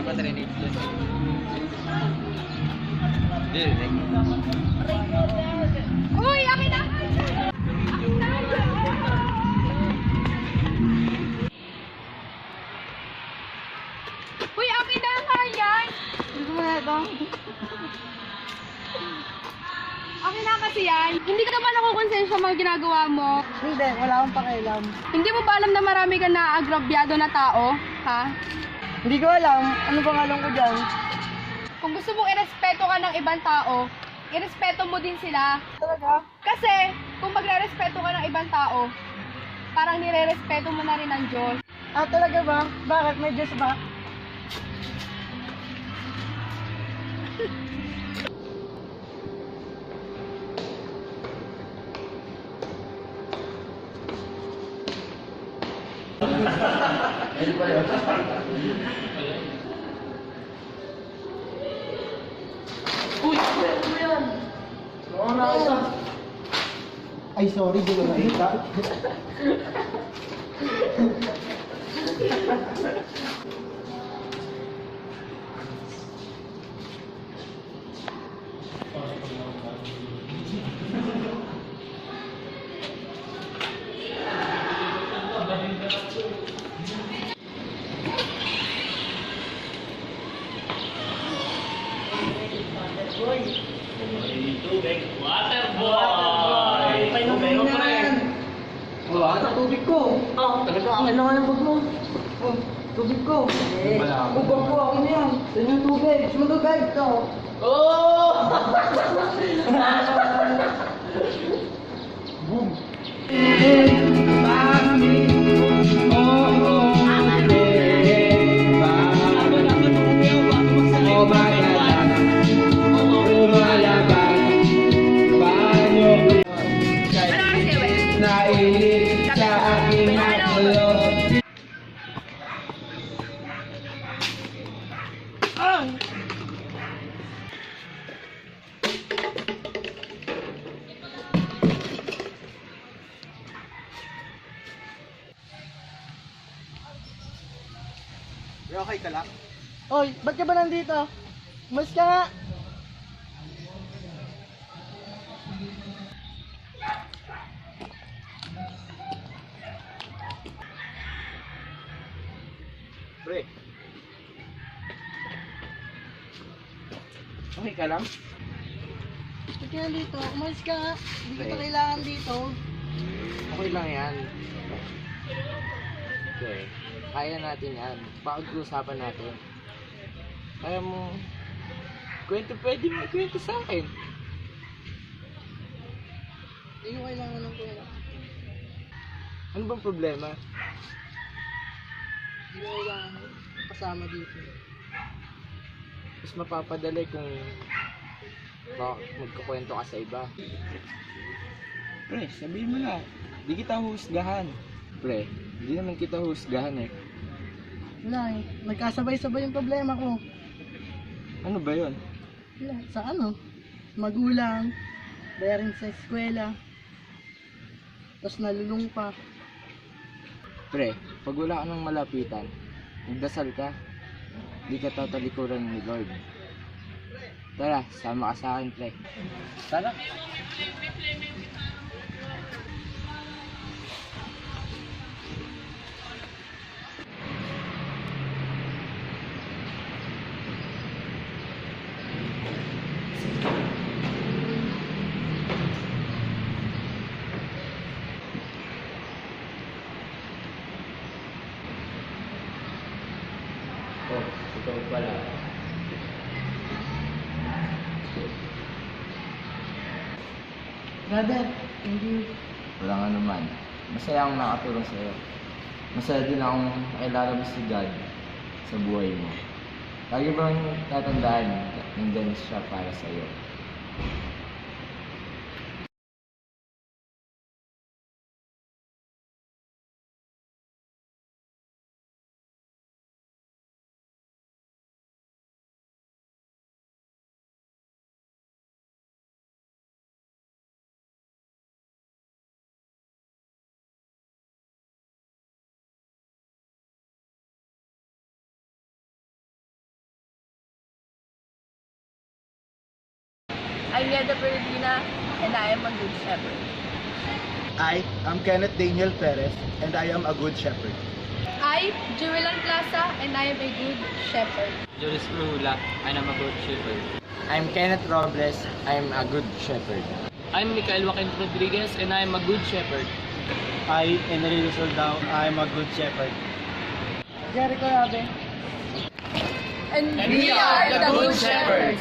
dapat rinig doon. Rinig. Uy, akin na! Uy, akin na nga yan! Gusto mo na ito? Akin na kasi yan. Hindi ka ba nakukonsensya mga ginagawa mo? Hindi, wala akong pakialam. Hindi mo ba alam na marami ka na agrabyado na tao? Ha? Hindi ko alam. Ano bang alam ko dyan? Kung gusto mong irespeto ka ng ibang tao, irespeto mo din sila. Talaga? Kasi, kung magre-respeto ka ng ibang tao, parang nire-respeto mo na rin ang Diyos. Ah, talaga ba? Bakit? May Diyos ba? Ay, sorry, di ko nakita. Painumin na yan. Oh, ata tubig ko. Oh, talaga ang kailangan ng bag mo. Oh, tubig ko. Eh, ubag ko, akin na yan. Yan yung tubig. Gusto mo tubig? Ito. Oh! Boom! Nailit sa aking ulo. Okay ka lang? Oy, ba't ka ba nandito? Mas ka nga. Pre. Okay ka lang? Ba't ka nandito? Umalis ka nga. Hindi kita kailangan dito. Okay lang yan. Okay. Kaya natin yan. Pag-usapan natin. Kaya mo, pwede mo ikwento sa akin. Hindi ko kailangan ng pera. Ano bang problema? Hindi ko kailangan kasama dito. Mas mapapadali kung magkukwento ka sa iba. Pre, sabihin mo na. Di kita husgahan. Pre, hindi naman kita husgahan eh. Wala eh. Nagkasabay-sabay yung problema ko. Ano ba yon? Wala. Sa ano? Magulang. Bayarin sa eskwela. Tapos nalulung pa. Pre, pag wala ka ng malapitan, magdasal ka. Di ka tatalikuran ni Lord. Tara, sama ka sa akin, pre. Tara. Oh, ikaw pala. Brother, thank you. Wala nga naman. Masaya akong nakatulong sa'yo. Masaya din akong ilalabas si God sa buhay mo. Lagi bang tatandaan, nandyan siya para sa'yo. I'm Yeda Perlina, and I am a good shepherd. I am Kenneth Daniel Perez, and I am a good shepherd. I, Juelan Plaza, and I am a good shepherd. Julius Ruhula, I am a good shepherd. I'm Kenneth Robles. I'm a good shepherd. I'm Mikael Joaquin Rodriguez, and I am a good shepherd. I, Enrique Soldao, I am a good shepherd. And we are the Good Shepherds.